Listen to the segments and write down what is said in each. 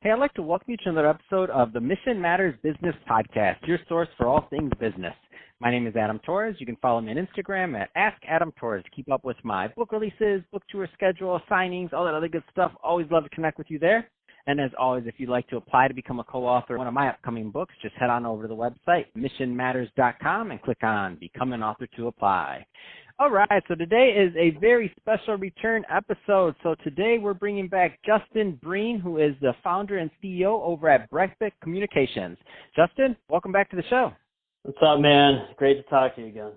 Hey, I'd like to welcome you to another episode of the Mission Matters Business Podcast, your source for all things business. My name is Adam Torres. You can follow me on Instagram at AskAdamTorres to keep up with my book releases, book tour schedule, signings, all that other good stuff. Always love to connect with you there. And as always, if you'd like to apply to become a co-author of one of my upcoming books, just head on over to the website, missionmatters.com, and click on Become an Author to apply. All right, so today is a very special return episode. So today we're bringing back Justin Breen, who is the founder and CEO over at BrEpic Communications. Justin, welcome back to the show. What's up, man? Great to talk to you again.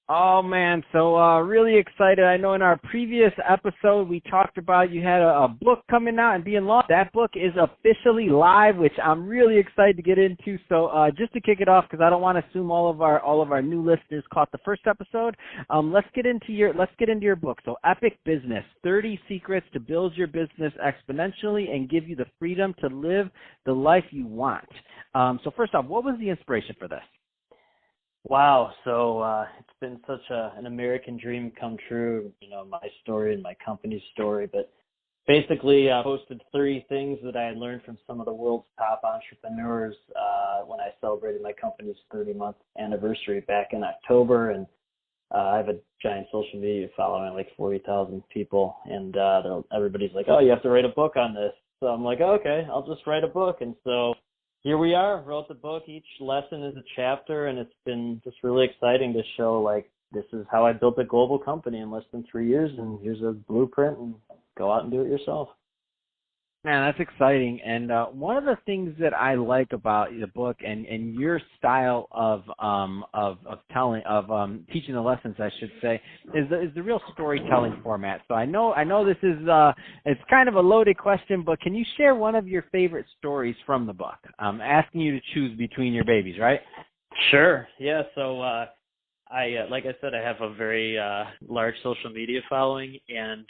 Oh, man, so really excited. I know in our previous episode we talked about you had a book coming out and being launched. That book is officially live, which I'm really excited to get into. So just to kick it off, because I don't want to assume all of our new listeners caught the first episode, let's get into your book. So Epic Business, 30 Secrets to Build Your Business Exponentially and Give You the Freedom to Live the Life You Want. So first off, what was the inspiration for this? Wow, so it's been such an American dream come true, my story and my company's story. But basically, I posted 30 things that I had learned from some of the world's top entrepreneurs when I celebrated my company's 30-month anniversary back in October. And I have a giant social media following, like 40,000 people. And everybody's like, oh, you have to write a book on this. So I'm like, okay, I'll just write a book. And so here we are, wrote the book. Each lesson is a chapter, and it's been just really exciting to show, like, this is how I built a global company in less than 3 years, and here's a blueprint, and go out and do it yourself. Man, that's exciting. And one of the things that I like about the book and your style of teaching the lessons, I should say, is the real storytelling format. So I know this is it's kind of a loaded question, but can you share one of your favorite stories from the book? I'm asking you to choose between your babies, right? Sure. Yeah. So like I said, I have a very large social media following, and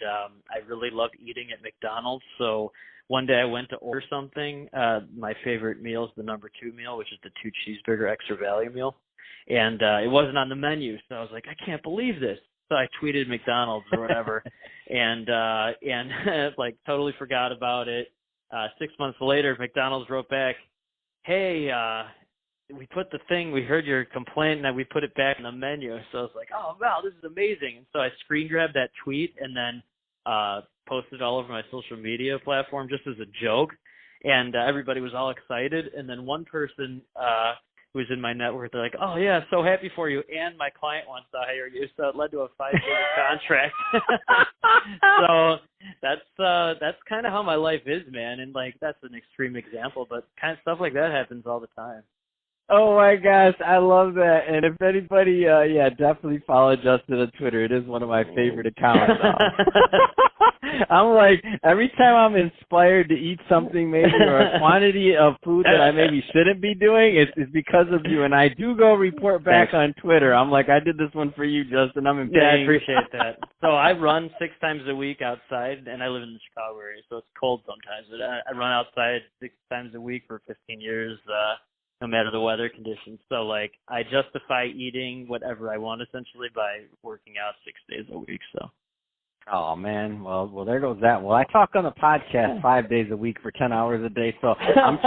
I really love eating at McDonald's. So one day I went to order something. My favorite meal is the number 2 meal, which is the 2 cheeseburger extra value meal. And it wasn't on the menu. So I was like, I can't believe this. So I tweeted McDonald's or whatever and like totally forgot about it. 6 months later, McDonald's wrote back, hey, we put the thing, we heard your complaint, and we put it back on the menu. So I was like, oh, wow, this is amazing. And so I screen grabbed that tweet and then posted all over my social media platform just as a joke. And everybody was all excited. And then one person who was in my network, they're like, oh, yeah, so happy for you. And my client wants to hire you. So it led to a 5-figure contract. So that's kind of how my life is, man. And, like, that's an extreme example, but kind of stuff like that happens all the time. Oh my gosh, I love that. And if anybody, definitely follow Justin on Twitter. It is one of my favorite accounts. I'm like, every time I'm inspired to eat something maybe or a quantity of food that I maybe shouldn't be doing, it's because of you. And I do go report back on Twitter. I'm like, I did this one for you, Justin. I'm in pain. Yeah, I appreciate that. So I run 6 times a week outside, and I live in the Chicago area, so it's cold sometimes. But I run outside 6 times a week for 15 years. No matter the weather conditions. So, like, I justify eating whatever I want, essentially, by working out 6 days a week, so. Oh, man. Well, there goes that. Well, I talk on the podcast 5 days a week for 10 hours a day, so I'm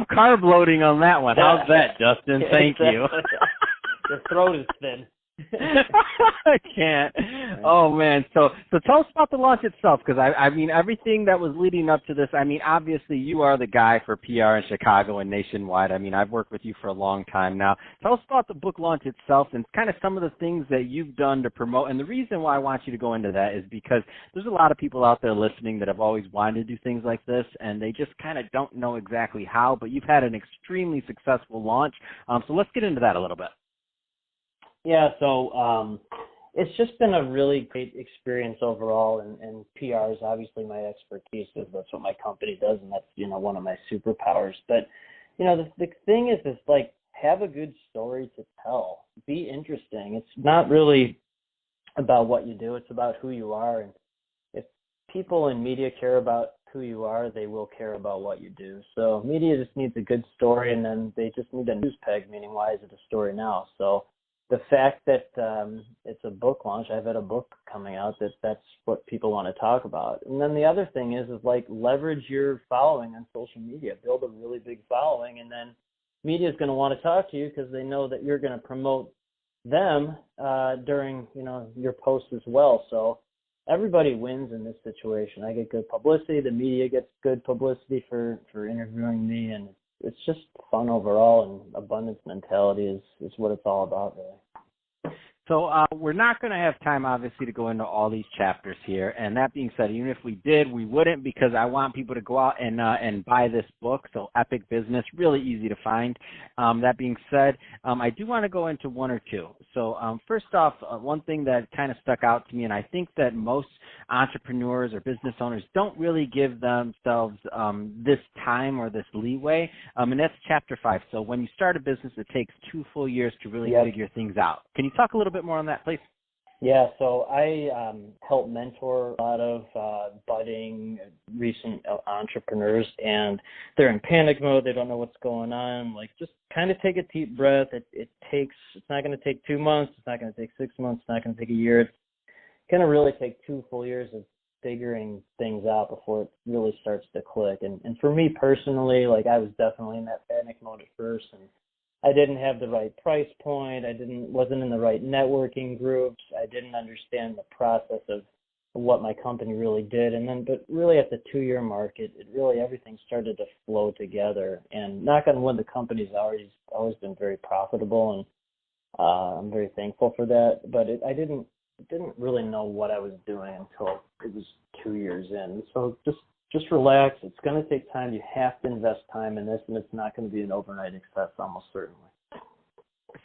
carb loading on that one. How's that, Justin? Thank you. Your throat is thin. I can't. Oh, man. So tell us about the launch itself, because I mean, everything that was leading up to this, I mean, obviously you are the guy for PR in Chicago and nationwide. I mean, I've worked with you for a long time now. Tell us about the book launch itself and kind of some of the things that you've done to promote. And the reason why I want you to go into that is because there's a lot of people out there listening that have always wanted to do things like this, and they just kind of don't know exactly how, but you've had an extremely successful launch. So let's get into that a little bit. Yeah, so it's just been a really great experience overall, and PR is obviously my expertise, because that's what my company does, and that's, one of my superpowers. But, the thing is like, have a good story to tell. Be interesting. It's not really about what you do. It's about who you are. And if people in media care about who you are, they will care about what you do. So media just needs a good story, and then they just need a news peg, meaning why is it a story now? So the fact that it's a book launch, I've had a book coming out that's what people want to talk about. And then the other thing is like leverage your following on social media, build a really big following, and then media is going to want to talk to you because they know that you're going to promote them during, your posts as well. So everybody wins in this situation. I get good publicity, the media gets good publicity for interviewing me, and it's just fun overall, and abundance mentality is what it's all about, really. So we're not going to have time, obviously, to go into all these chapters here. And that being said, even if we did, we wouldn't, because I want people to go out and buy this book. So Epic Business, really easy to find. That being said, I do want to go into one or two. So first off, one thing that kind of stuck out to me, and I think that most entrepreneurs or business owners don't really give themselves this time or this leeway, and that's chapter 5. So when you start a business, it takes 2 full years to really figure things out. Can you talk a little bit more on that, please? Yeah, so I help mentor a lot of budding, recent entrepreneurs, and they're in panic mode. They don't know what's going on. Like, just kind of take a deep breath. It's not going to take 2 months. It's not going to take 6 months. It's not going to take a year. It's going to really take 2 full years of figuring things out before it really starts to click. And for me personally, like, I was definitely in that panic mode at first, and I didn't have the right price point. Wasn't in the right networking groups. I didn't understand the process of what my company really did. But really at the 2-year mark, it really, everything started to flow together. And knock on wood, the company's always been very profitable, and I'm very thankful for that. But I didn't really know what I was doing until it was 2 years in. So just relax. It's going to take time. You have to invest time in this, and it's not going to be an overnight success, almost certainly.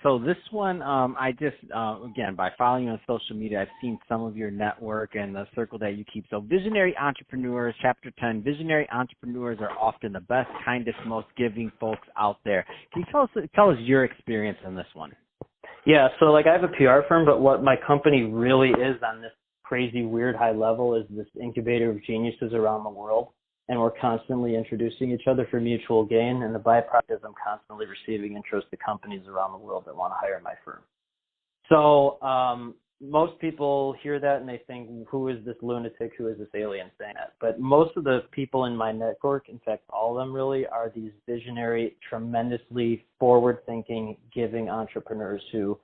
So this one, I just, again, by following you on social media, I've seen some of your network and the circle that you keep. So visionary entrepreneurs, chapter 10, visionary entrepreneurs are often the best, kindest, most giving folks out there. Can you tell us your experience in this one? Yeah, so like I have a PR firm, but what my company really is on this crazy, weird high level is this incubator of geniuses around the world. And we're constantly introducing each other for mutual gain. And the byproduct is I'm constantly receiving interest to companies around the world that want to hire my firm. So most people hear that and they think, who is this lunatic? Who is this alien saying that? But most of the people in my network, in fact, all of them really, are these visionary, tremendously forward-thinking, giving entrepreneurs who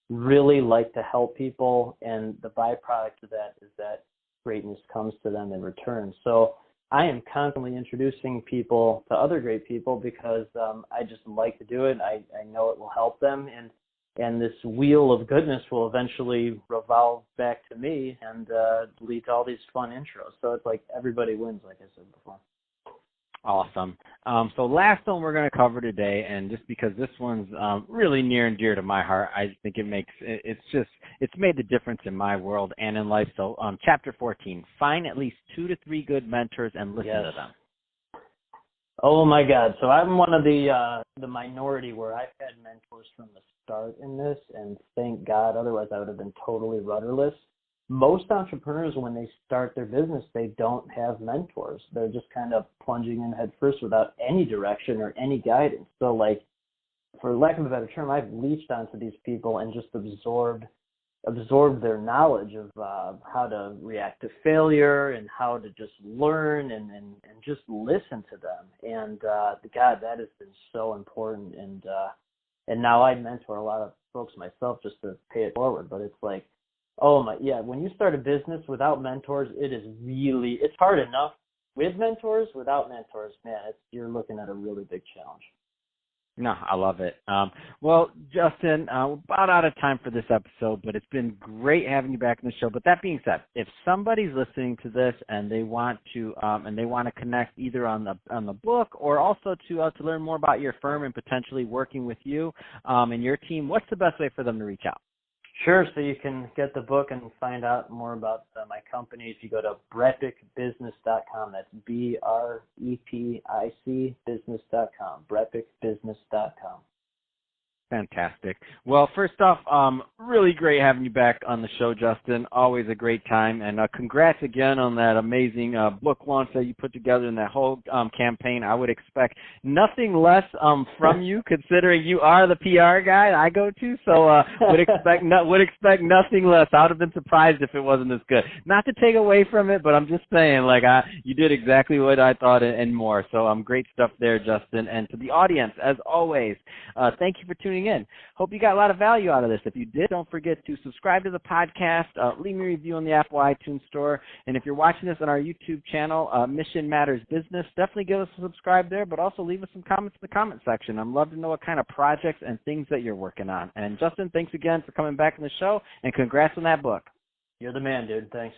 really like to help people. And the byproduct of that is that greatness comes to them in return. So I am constantly introducing people to other great people because I just like to do it. I know it will help them, and this wheel of goodness will eventually revolve back to me and lead to all these fun intros. So it's like everybody wins, like I said before. Awesome. So last one we're going to cover today, and just because this one's really near and dear to my heart, I think it's made the difference in my world and in life. So chapter 14, find at least 2 to 3 good mentors and listen to them. Oh my God. So I'm one of the minority where I've had mentors from the start in this, and thank God, otherwise I would have been totally rudderless. Most entrepreneurs, when they start their business, they don't have mentors. They're just kind of plunging in head first without any direction or any guidance. So, like, for lack of a better term, I've leached onto these people and just absorbed their knowledge of how to react to failure and how to just learn and just listen to them. And God, that has been so important. And now I mentor a lot of folks myself just to pay it forward. But it's like, when you start a business without mentors, it's hard enough with mentors. Without mentors, man, you're looking at a really big challenge. No, I love it. Well, Justin, we're about out of time for this episode, but it's been great having you back on the show. But that being said, if somebody's listening to this and they want to connect either on the book or also to learn more about your firm and potentially working with you and your team, what's the best way for them to reach out? Sure. So you can get the book and find out more about my company if you go to BrEpicBusiness.com. That's BREPIC business.com, BrEpicBusiness.com. Fantastic. Well, first off, really great having you back on the show, Justin. Always a great time. And congrats again on that amazing book launch that you put together and that whole campaign. I would expect nothing less from you, considering you are the PR guy I go to. So would expect nothing less. I would have been surprised if it wasn't as good. Not to take away from it, but I'm just saying, you did exactly what I thought and more. So great stuff there, Justin. And to the audience, as always, thank you for tuning in. Hope you got a lot of value out of this. If you did, don't forget to subscribe to the podcast, leave me a review on the Apple iTunes Store, and if you're watching this on our YouTube channel, Mission Matters Business, definitely give us a subscribe there, but also leave us some comments in the comment section. I'd love to know what kind of projects and things that you're working on. And Justin, thanks again for coming back on the show, and congrats on that book. You're the man, dude. Thanks.